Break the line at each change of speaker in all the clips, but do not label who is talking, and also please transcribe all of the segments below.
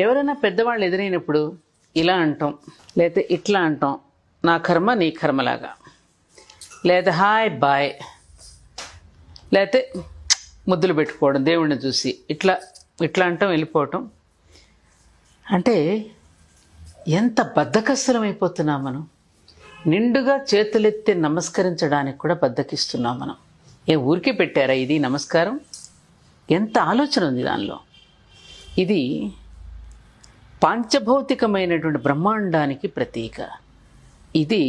ఎవరైనా పెద్దవాళ్ళు ఎదురైనప్పుడు ఇలా అంటాం, లేకపోతే ఇట్లా అంటాం, నా కర్మ నీ కర్మలాగా, లేదా హాయ్ బాయ్, లేకపోతే ముద్దులు పెట్టుకోవడం దేవుడిని చూసి ఇట్లా ఇట్లా అంటాం, వెళ్ళిపోవటం. అంటే ఎంత బద్ధకస్తులం అయిపోతున్నాం మనం. నిండుగా చేతులెత్తి నమస్కరించడానికి కూడా బద్ధకిస్తున్నాం మనం. ఊరికే పెట్టారా ఇది నమస్కారం? ఎంత ఆలోచన ఉంది దానిలో. ఇది పాంచభౌతికమైనటువంటి బ్రహ్మాండానికి ప్రతీక. ఇది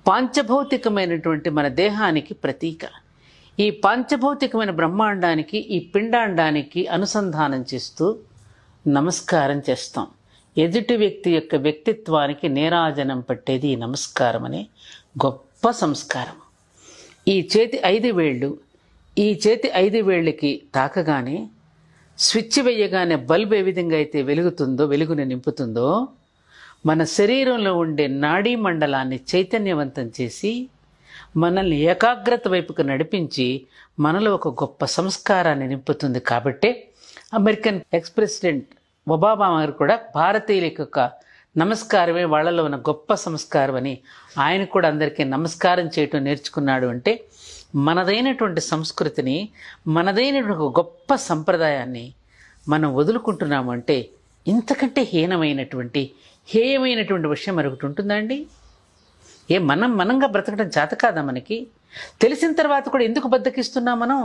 పాంచభౌతికమైనటువంటి మన దేహానికి ప్రతీక. ఈ పాంచభౌతికమైన బ్రహ్మాండానికి, ఈ పిండాండానికి అనుసంధానం చేస్తూ నమస్కారం చేస్తాం. ఎదుటి వ్యక్తి యొక్క వ్యక్తిత్వానికి నీరాజనం పట్టేది ఈ నమస్కారం అనే గొప్ప సంస్కారం. ఈ చేతి 5 వేళ్ళు, ఈ చేతి 5 వేళ్ళకి తాకగానే, స్విచ్ వేయగానే బల్బ్ ఏ విధంగా అయితే వెలుగుతుందో, వెలుగుని నింపుతుందో, మన శరీరంలో ఉండే నాడీ మండలాన్ని చైతన్యవంతం చేసి మనల్ని ఏకాగ్రత వైపుకు నడిపించి మనలో ఒక గొప్ప సంస్కారాన్ని నింపుతుంది. కాబట్టే అమెరికన్ ఎక్స్ ప్రెసిడెంట్ ఒబామా గారు కూడా భారతీయులకు ఒక నమస్కారమే వాళ్ళలో ఉన్న గొప్ప సంస్కారం అని ఆయన కూడా అందరికీ నమస్కారం చేయటం నేర్చుకున్నాడు. అంటే మనదైనటువంటి సంస్కృతిని, మనదైనటువంటి ఒక గొప్ప సంప్రదాయాన్ని మనం వదులుకుంటున్నాము. అంటే ఇంతకంటే హేయమైనటువంటి విషయం మరొకటి ఉంటుందా అండి? మనంగా బ్రతకడం చేత కాదా మనకి? తెలిసిన తర్వాత కూడా ఎందుకు బద్దకిస్తున్నాం మనం?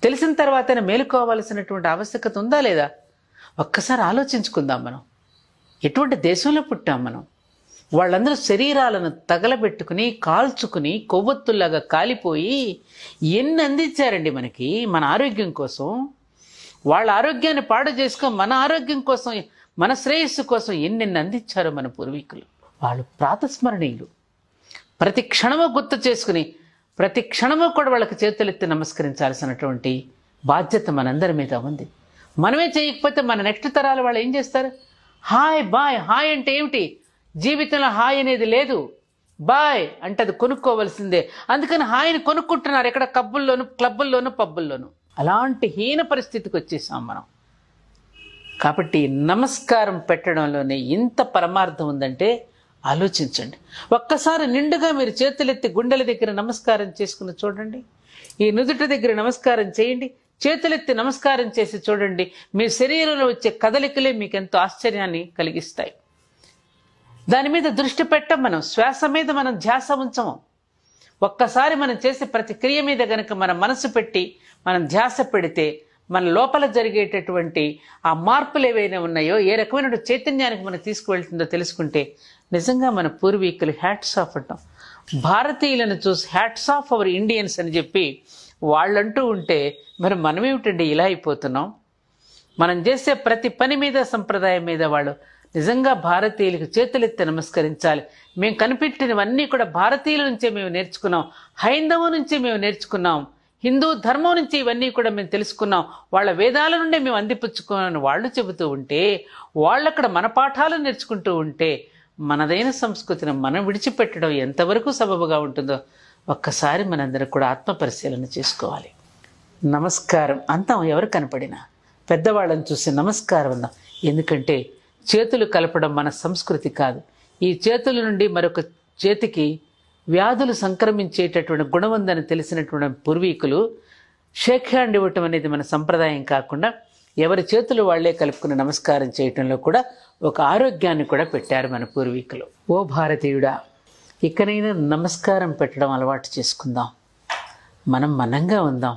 తెలిసిన తర్వాతనే మేలుకోవాల్సినటువంటి ఆవశ్యకత ఉందా లేదా? ఒక్కసారి ఆలోచించుకుందాం. మనం ఎటువంటి దేశంలో పుట్టాం మనం? వాళ్ళందరూ శరీరాలను తగలబెట్టుకుని, కాల్చుకుని, కొవ్వొత్తుల్లాగా కాలిపోయి ఎన్ని అందించారండి మనకి మన ఆరోగ్యం కోసం. వాళ్ళ ఆరోగ్యాన్ని పాడు చేసుకొని మన ఆరోగ్యం కోసం, మన శ్రేయస్సు కోసం ఎన్నెన్ని అందించారో మన పూర్వీకులు. వాళ్ళు ప్రాతస్మరణీయులు. ప్రతి క్షణము గుర్తు చేసుకుని, ప్రతి క్షణము కూడా వాళ్ళకి చేతులెత్తి నమస్కరించాల్సినటువంటి బాధ్యత మనందరి మీద ఉంది. మనమే చేయకపోతే మన నెక్స్ట్ తరాల వాళ్ళు ఏం చేస్తారు? Hi bye. హాయ్ అంటే ఏమిటి? జీవితంలో హాయ్ అనేది లేదు. బాయ్ అంటే అది కొనుక్కోవలసిందే. అందుకని హాయిని కొనుక్కుంటున్నారు ఎక్కడ? క్లబ్బుల్లోనూ పబ్బుల్లోనూ. అలాంటి హీన పరిస్థితికి వచ్చేసాం మనం. కాబట్టి నమస్కారం పెట్టడంలోనే ఇంత పరమార్థం ఉందంటే ఆలోచించండి. ఒక్కసారి నిండుగా మీరు చేతులెత్తి గుండెల దగ్గర నమస్కారం చేసుకుని చూడండి. ఈ నుదుటి దగ్గర నమస్కారం చేయండి. చేతులెత్తి నమస్కారం చేసి చూడండి. మీ శరీరంలో వచ్చే కదలికలే మీకు ఎంతో ఆశ్చర్యాన్ని కలిగిస్తాయి. దాని మీద దృష్టి పెట్టం మనం. శ్వాస మీద మనం ధ్యాస ఉంచము. ఒక్కసారి మనం చేసే ప్రతి క్రియ మీద గనక మన మనసు పెట్టి మనం ధ్యాస పెడితే, మన లోపల జరిగేటటువంటి ఆ మార్పులు ఏవైనా ఉన్నాయో, ఏ రకమైన చైతన్యానికి మనం తీసుకువెళ్తుందో తెలుసుకుంటే నిజంగా మన పూర్వీకులు హ్యాట్స్ ఆఫ్ అంటాం. భారతీయులను చూసి హ్యాట్స్ ఆఫ్ అవర్ ఇండియన్స్ అని చెప్పి వాళ్ళంటూ ఉంటే మరి మనమేమిటండి ఇలా అయిపోతున్నాం? మనం చేసే ప్రతి పని మీద, సంప్రదాయం మీద వాళ్ళు నిజంగా భారతీయులకు చేతులెత్తి నమస్కరించాలి. మేము కనిపెట్టినవన్నీ కూడా భారతీయుల నుంచే మేము నేర్చుకున్నాం, హైందవం నుంచి మేము నేర్చుకున్నాం, హిందూ ధర్మం నుంచి ఇవన్నీ కూడా మేము తెలుసుకున్నాం, వాళ్ళ వేదాల నుండే మేము అందిపుచ్చుకున్నామని వాళ్ళు చెబుతూ ఉంటే, వాళ్ళక్కడ మన పాఠాలు నేర్చుకుంటూ ఉంటే, మనదైన సంస్కృతిని మనం విడిచిపెట్టడం ఎంతవరకు సబబుగా ఉంటుందో ఒక్కసారి మనందరం కూడా ఆత్మపరిశీలన చేసుకోవాలి. నమస్కారం అంతాం. ఎవరు కనపడినా పెద్దవాళ్ళని చూసి నమస్కారం అందాం. ఎందుకంటే చేతులు కలపడం మన సంస్కృతి కాదు. ఈ చేతుల నుండి మరొక చేతికి వ్యాధులు సంక్రమించేటటువంటి గుణం ఉందని తెలిసినటువంటి పూర్వీకులు షేక్ హ్యాండ్ ఇవ్వటం అనేది మన సంప్రదాయం కాకుండా ఎవరి చేతులు వాళ్లే కలుపుకుని నమస్కారం చేయటంలో కూడా ఒక ఆరోగ్యాన్ని కూడా పెట్టారు మన పూర్వీకులు. ఓ భారతీయుడా, ఇకనైనా నమస్కారం పెట్టడం అలవాటు చేసుకుందాం. మనం మనంగా ఉందాం.